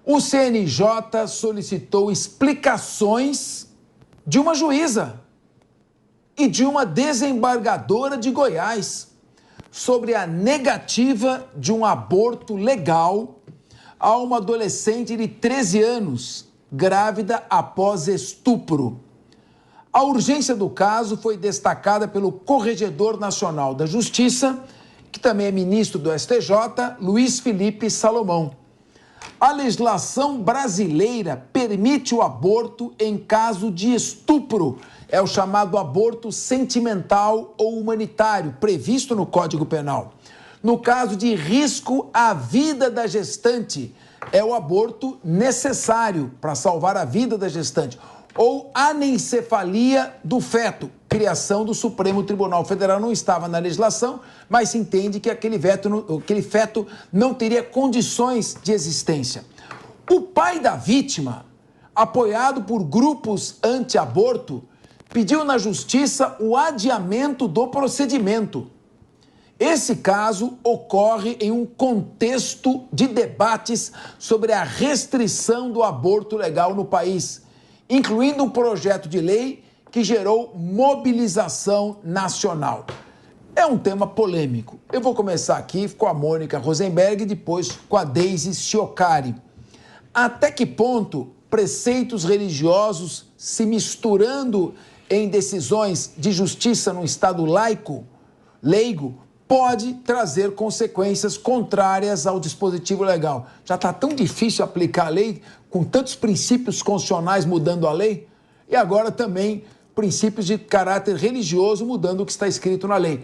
O CNJ solicitou explicações de uma juíza e de uma desembargadora de Goiás sobre a negativa de um aborto legal a uma adolescente de 13 anos, grávida após estupro. A urgência do caso foi destacada pelo Corregedor Nacional da Justiça, que também é ministro do STJ, Luiz Felipe Salomão. A legislação brasileira permite o aborto em caso de estupro. É o chamado aborto sentimental ou humanitário, previsto no Código Penal. No caso de risco à vida da gestante, é o aborto necessário para salvar a vida da gestante. Ou anencefalia do feto, criação do Supremo Tribunal Federal. Não estava na legislação, mas se entende que aquele feto não teria condições de existência. O pai da vítima, apoiado por grupos anti-aborto, pediu na justiça o adiamento do procedimento. Esse caso ocorre em um contexto de debates sobre a restrição do aborto legal no país, incluindo um projeto de lei que gerou mobilização nacional. É um tema polêmico. Eu vou começar aqui com a Mônica Rosenberg e depois com a Deise Chiocari. Até que ponto preceitos religiosos se misturando em decisões de justiça num Estado leigo, pode trazer consequências contrárias ao dispositivo legal? Já está tão difícil aplicar a lei, com tantos princípios constitucionais mudando a lei, e agora também princípios de caráter religioso mudando o que está escrito na lei.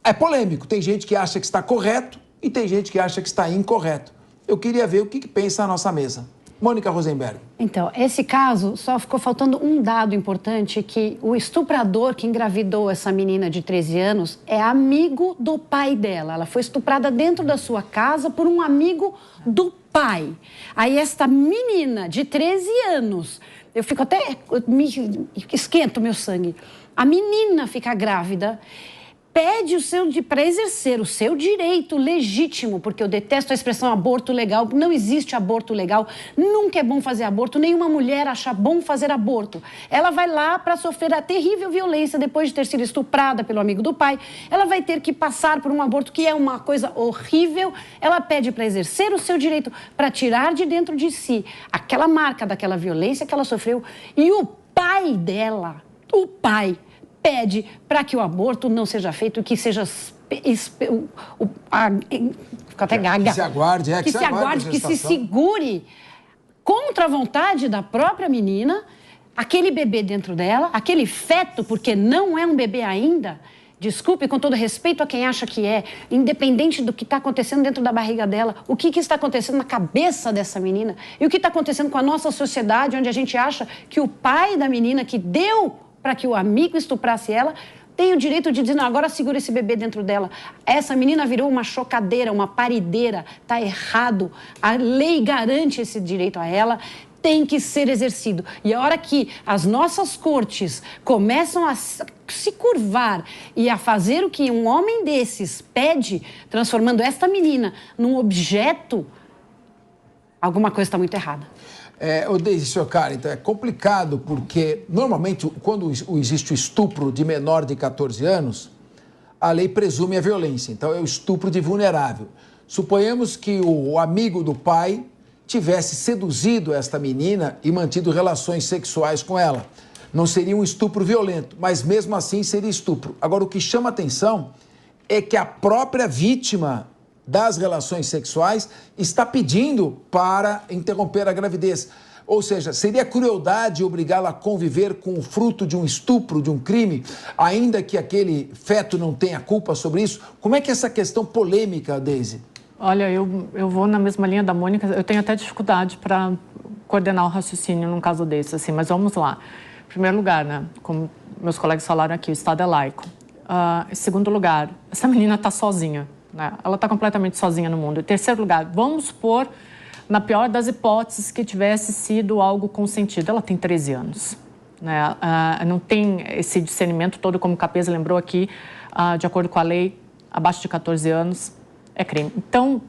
É polêmico, tem gente que acha que está correto e tem gente que acha que está incorreto. Eu queria ver o que pensa a nossa mesa. Mônica Rosenberg. Então, esse caso, só ficou faltando um dado importante, que o estuprador que engravidou essa menina de 13 anos é amigo do pai dela. Ela foi estuprada dentro da sua casa por um amigo do pai. Aí esta menina de 13 anos, eu fico até, esquento o meu sangue. A menina fica grávida, pede para exercer o seu direito legítimo, porque eu detesto a expressão aborto legal, não existe aborto legal, nunca é bom fazer aborto, nenhuma mulher acha bom fazer aborto. Ela vai lá para sofrer a terrível violência depois de ter sido estuprada pelo amigo do pai, ela vai ter que passar por um aborto que é uma coisa horrível, ela pede para exercer o seu direito, para tirar de dentro de si aquela marca daquela violência que ela sofreu, e o pai dela, pede para que o aborto não seja feito, que seja fico até gaga. Que se aguarde, que se segure contra a vontade da própria menina, aquele bebê dentro dela, aquele feto, porque não é um bebê ainda. Desculpe, com todo respeito a quem acha que é, independente do que está acontecendo dentro da barriga dela, o que está acontecendo na cabeça dessa menina e o que está acontecendo com a nossa sociedade, onde a gente acha que o pai da menina que deu para que o amigo estuprasse ela, tem o direito de dizer, não, agora segura esse bebê dentro dela. Essa menina virou uma chocadeira, uma parideira, está errado. A lei garante esse direito a ela, tem que ser exercido. E a hora que as nossas cortes começam a se curvar e a fazer o que um homem desses pede, transformando esta menina num objeto, alguma coisa está muito errada. O Deise Chiocari, então é complicado porque, normalmente, quando existe o estupro de menor de 14 anos, a lei presume a violência. Então, é o estupro de vulnerável. Suponhamos que o amigo do pai tivesse seduzido esta menina e mantido relações sexuais com ela. Não seria um estupro violento, mas mesmo assim seria estupro. Agora, o que chama atenção é que a própria vítima das relações sexuais está pedindo para interromper a gravidez. Ou seja, seria crueldade obrigá-la a conviver com o fruto de um estupro, de um crime, ainda que aquele feto não tenha culpa sobre isso? Como é que é essa questão polêmica, Deise? Olha, eu vou na mesma linha da Mônica, eu tenho até dificuldade para coordenar o raciocínio num caso desse, assim, mas vamos lá. Em primeiro lugar, né, como meus colegas falaram aqui, o Estado é laico. Em segundo lugar, essa menina está sozinha. Ela está completamente sozinha no mundo. Em terceiro lugar, vamos supor, na pior das hipóteses, que tivesse sido algo consentido. Ela tem 13 anos. Não tem esse discernimento todo, como o Capeza lembrou aqui, de acordo com a lei, abaixo de 14 anos é crime. Então,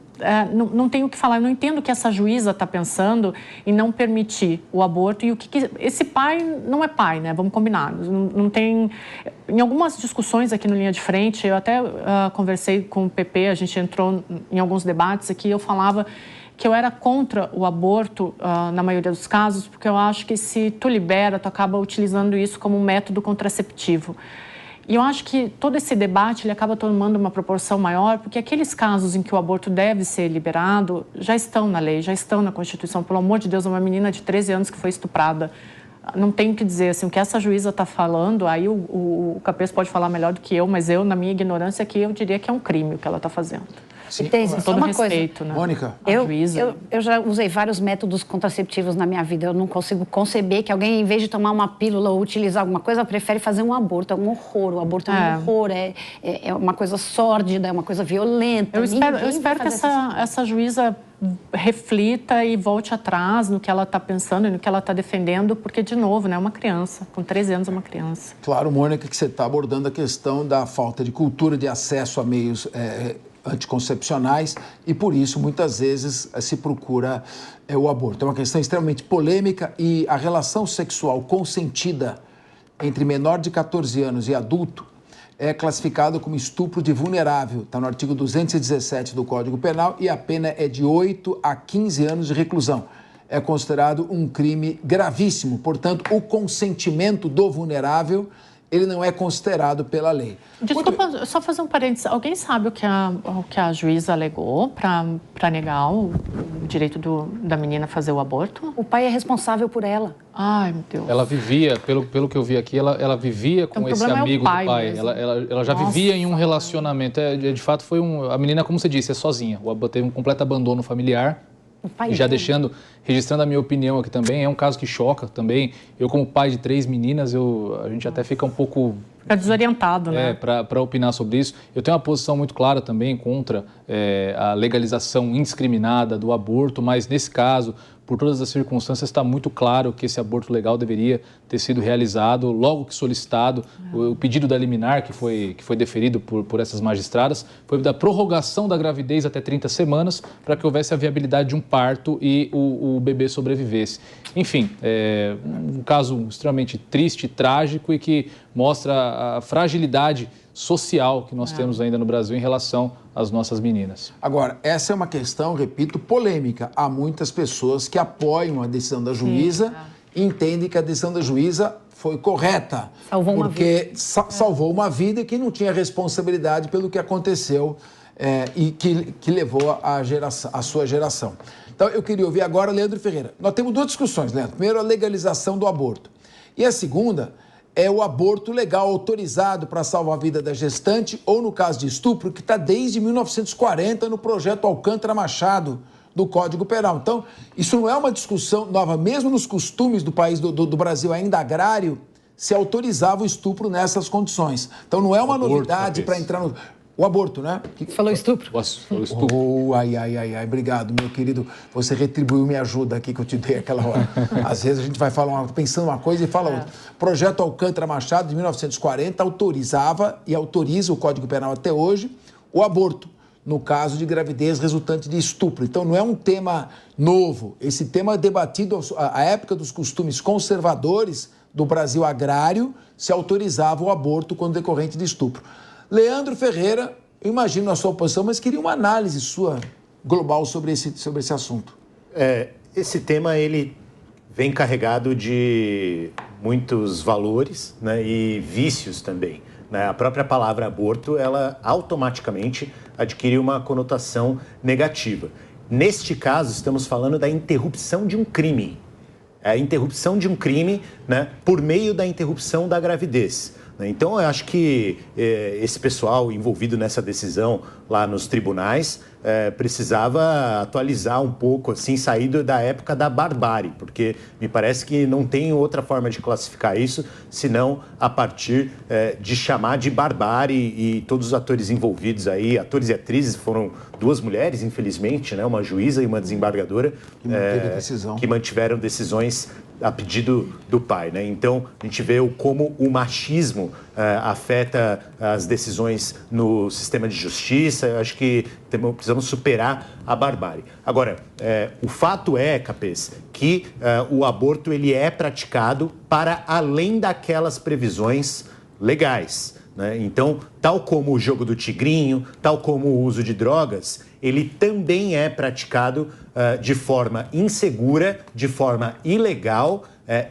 não tenho o que falar. Eu não entendo o que essa juíza está pensando em não permitir o aborto e o que esse pai não é pai, né? Vamos combinar. Não tem... Em algumas discussões aqui no Linha de Frente, eu até conversei com o PP, a gente entrou em alguns debates aqui, eu falava que eu era contra o aborto na maioria dos casos, porque eu acho que se tu libera, tu acaba utilizando isso como um método contraceptivo. E eu acho que todo esse debate ele acaba tomando uma proporção maior, porque aqueles casos em que o aborto deve ser liberado já estão na lei, já estão na Constituição. Pelo amor de Deus, uma menina de 13 anos que foi estuprada. Não tenho o que dizer, assim, o que essa juíza está falando, aí o Capês pode falar melhor do que eu, mas eu, na minha ignorância aqui, eu diria que é um crime o que ela está fazendo. Sim. Com todo respeito, né? Mônica. Eu já usei vários métodos contraceptivos na minha vida. Eu não consigo conceber que alguém, em vez de tomar uma pílula ou utilizar alguma coisa, prefere fazer um aborto. É um horror. O aborto é um horror. É uma coisa sórdida, é uma coisa violenta. Eu espero que essa juíza reflita e volte atrás no que ela está pensando e no que ela está defendendo, porque, de novo, né, é uma criança. Com 13 anos é uma criança. Claro, Mônica, que você está abordando a questão da falta de cultura de acesso a meios anticoncepcionais e, por isso, muitas vezes se procura o aborto. É uma questão extremamente polêmica e a relação sexual consentida entre menor de 14 anos e adulto é classificado como estupro de vulnerável. Está no artigo 217 do Código Penal e a pena é de 8 a 15 anos de reclusão. É considerado um crime gravíssimo. Portanto, o consentimento do vulnerável ele não é considerado pela lei. Desculpa, só fazer um parênteses. Alguém sabe o que a juíza alegou para negar o direito da menina fazer o aborto? O pai é responsável por ela. Ai, meu Deus. Ela vivia, pelo que eu vi aqui, ela vivia com esse amigo do pai. Ela já vivia em um relacionamento. De fato, a menina, como você disse, é sozinha. Teve um completo abandono familiar. E já registrando a minha opinião aqui também, é um caso que choca também. Eu, como pai de 3 meninas, a gente até fica um pouco... Fica desorientado, né? Para opinar sobre isso. Eu tenho uma posição muito clara também contra a legalização indiscriminada do aborto, mas nesse caso, por todas as circunstâncias, está muito claro que esse aborto legal deveria ter sido realizado logo que solicitado. O pedido da liminar que foi deferido por essas magistradas foi da prorrogação da gravidez até 30 semanas para que houvesse a viabilidade de um parto e o bebê sobrevivesse. Enfim, um caso extremamente triste, trágico e que mostra a fragilidade social que nós temos ainda no Brasil em relação às nossas meninas. Agora, essa é uma questão, repito, polêmica. Há muitas pessoas que apoiam a decisão da juíza e entendem que a decisão da juíza foi correta. Salvou uma vida. Porque salvou uma vida que não tinha responsabilidade pelo que aconteceu e que levou a sua geração. Então, eu queria ouvir agora Leandro Ferreira. Nós temos 2 discussões, Leandro. Primeiro, a legalização do aborto. E a segunda é o aborto legal autorizado para salvar a vida da gestante ou, no caso de estupro, que está desde 1940 no projeto Alcântara Machado do Código Penal. Então, isso não é uma discussão nova, mesmo nos costumes do país, do Brasil ainda agrário, se autorizava o estupro nessas condições. Então, não é uma novidade para entrar no... O aborto, né? Falou estupro. Falou estupro. Ai, obrigado, meu querido. Você retribuiu minha ajuda aqui que eu te dei aquela hora. Às vezes a gente vai pensando uma coisa e fala outra. Projeto Alcântara Machado, de 1940, autorizava e autoriza o Código Penal até hoje o aborto, no caso de gravidez resultante de estupro. Então, não é um tema novo. Esse tema é debatido à época dos costumes conservadores do Brasil agrário, se autorizava o aborto quando decorrente de estupro. Leandro Ferreira, eu imagino a sua posição, mas queria uma análise sua global sobre esse assunto. Esse tema, ele vem carregado de muitos valores, né, e vícios também. Né? A própria palavra aborto, ela automaticamente adquire uma conotação negativa. Neste caso, estamos falando da interrupção de um crime. A interrupção de um crime, né, por meio da interrupção da gravidez. Então, eu acho que esse pessoal envolvido nessa decisão lá nos tribunais precisava atualizar um pouco, assim, sair da época da barbárie, porque me parece que não tem outra forma de classificar isso, senão a partir de chamar de barbárie, e todos os atores envolvidos aí, atores e atrizes, foram 2 mulheres, infelizmente, né, uma juíza e uma desembargadora, que mantiveram decisões a pedido do pai, né? Então, a gente vê como o machismo afeta as decisões no sistema de justiça. Eu acho que precisamos superar a barbárie. Agora, o fato é, Capês, que o aborto ele é praticado para além daquelas previsões legais, né? Então, tal como o jogo do tigrinho, tal como o uso de drogas, ele também é praticado de forma insegura, de forma ilegal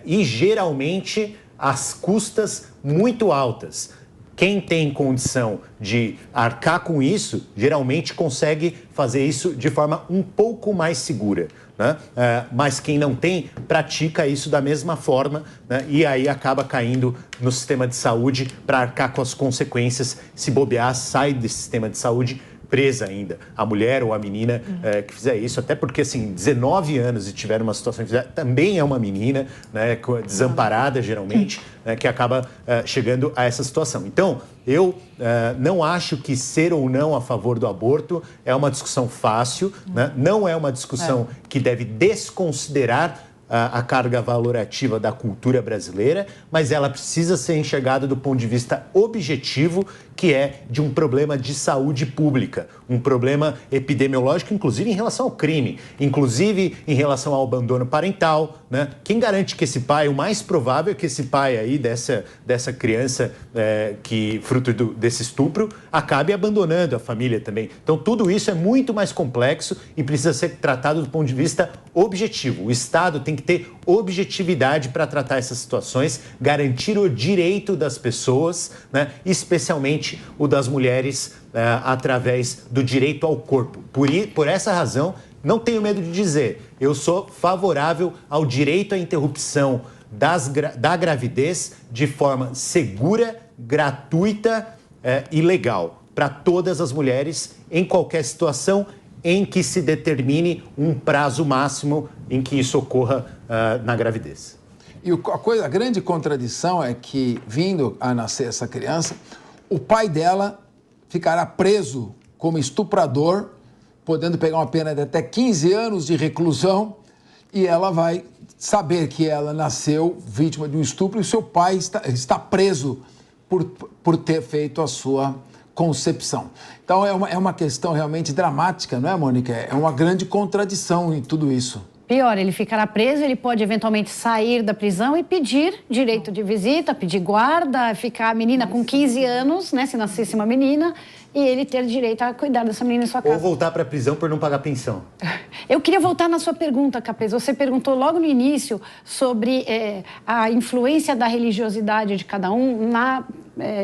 e geralmente às custas muito altas. Quem tem condição de arcar com isso, geralmente consegue fazer isso de forma um pouco mais segura, né? Mas quem não tem, pratica isso da mesma forma, né? E aí acaba caindo no sistema de saúde para arcar com as consequências. Se bobear, sai desse sistema de saúde presa ainda, a mulher ou a menina que fizer isso, até porque, assim, 19 anos e tiver uma situação que fizer, também é uma menina, né, desamparada, geralmente, né, que acaba chegando a essa situação. Então, eu não acho que ser ou não a favor do aborto é uma discussão fácil, né? Não é uma discussão que deve desconsiderar a carga valorativa da cultura brasileira, mas ela precisa ser enxergada do ponto de vista objetivo, que é de um problema de saúde pública, um problema epidemiológico, inclusive em relação ao crime, inclusive em relação ao abandono parental, né? Quem garante que esse pai, o mais provável é que esse pai aí dessa criança que fruto desse estupro acabe abandonando a família também. Então tudo isso é muito mais complexo e precisa ser tratado do ponto de vista objetivo. O Estado tem que ter objetividade para tratar essas situações, garantir o direito das pessoas, né? Especialmente o das mulheres através do direito ao corpo. Por essa razão, não tenho medo de dizer, eu sou favorável ao direito à interrupção da gravidez de forma segura, gratuita e legal para todas as mulheres em qualquer situação em que se determine um prazo máximo em que isso ocorra na gravidez. E a grande contradição é que, vindo a nascer essa criança, o pai dela ficará preso como estuprador, podendo pegar uma pena de até 15 anos de reclusão, e ela vai saber que ela nasceu vítima de um estupro e seu pai está preso por ter feito a sua concepção. Então é uma questão realmente dramática, não é, Mônica? É uma grande contradição em tudo isso. Pior, ele ficará preso, ele pode eventualmente sair da prisão e pedir direito de visita, pedir guarda, ficar a menina com 15 anos, né, se nascesse uma menina, e ele ter direito a cuidar dessa menina em sua casa. Ou voltar para a prisão por não pagar pensão. Eu queria voltar na sua pergunta, Capês. Você perguntou logo no início sobre a influência da religiosidade de cada um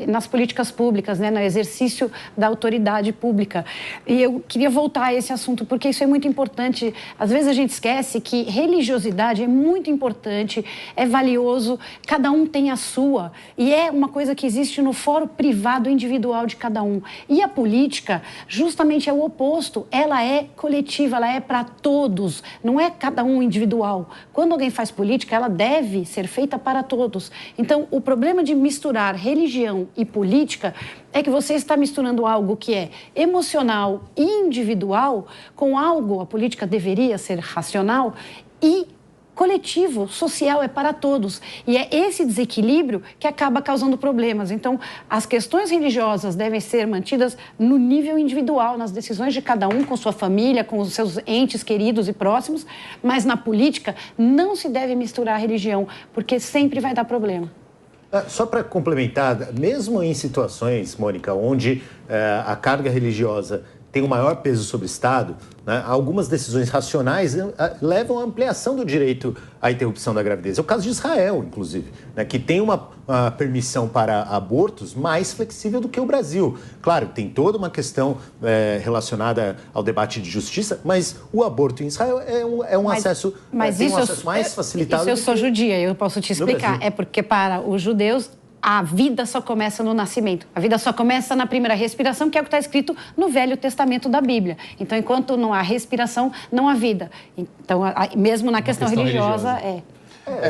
nas políticas públicas, né, no exercício da autoridade pública. E eu queria voltar a esse assunto, porque isso é muito importante. Às vezes a gente esquece que religiosidade é muito importante, é valioso, cada um tem a sua, e é uma coisa que existe no fórum privado individual de cada um. E a política, justamente, é o oposto. Ela é coletiva, ela é para todos, não é cada um individual. Quando alguém faz política, ela deve ser feita para todos. Então, o problema de misturar religião e política é que você está misturando algo que é emocional e individual com algo, a política deveria ser racional e coletivo, social, é para todos. E é esse desequilíbrio que acaba causando problemas. Então, as questões religiosas devem ser mantidas no nível individual, nas decisões de cada um, com sua família, com os seus entes queridos e próximos, mas na política não se deve misturar a religião, porque sempre vai dar problema. Só para complementar, mesmo em situações, Mônica, onde a carga religiosa tem o maior peso sobre o Estado, né, algumas decisões racionais levam à ampliação do direito à interrupção da gravidez. É o caso de Israel, inclusive, né, que tem uma permissão para abortos mais flexível do que o Brasil. Claro, tem toda uma questão relacionada ao debate de justiça, mas o aborto em Israel é um acesso mais facilitado. Isso eu sou judia, eu posso te explicar. É porque para os judeus a vida só começa no nascimento. A vida só começa na primeira respiração, que é o que está escrito no Velho Testamento da Bíblia. Então, enquanto não há respiração, não há vida. Então, mesmo na questão religiosa,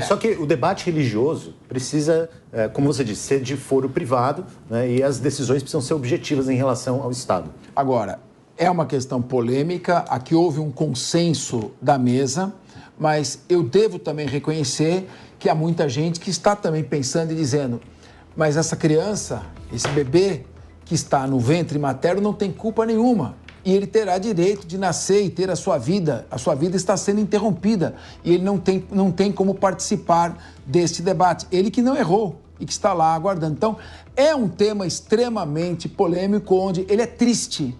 Só que o debate religioso precisa, como você disse, ser de foro privado, né, e as decisões precisam ser objetivas em relação ao Estado. Agora, é uma questão polêmica, aqui houve um consenso da mesa, Mas eu devo também reconhecer que há muita gente que está também pensando e dizendo, mas essa criança, esse bebê que está no ventre materno não tem culpa nenhuma. E ele terá direito de nascer e ter a sua vida está sendo interrompida e ele não tem como participar deste debate. Ele que não errou e que está lá aguardando. Então, é um tema extremamente polêmico, onde ele é triste,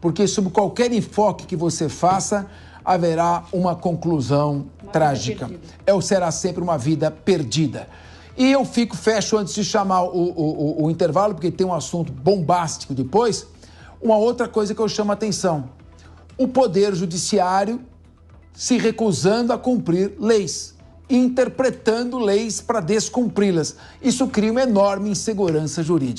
porque sob qualquer enfoque que você faça, haverá uma conclusão trágica. Será sempre uma vida perdida. E eu fecho antes de chamar o intervalo, porque tem um assunto bombástico depois. Uma outra coisa que eu chamo a atenção: o Poder Judiciário se recusando a cumprir leis, interpretando leis para descumpri-las. Isso cria uma enorme insegurança jurídica.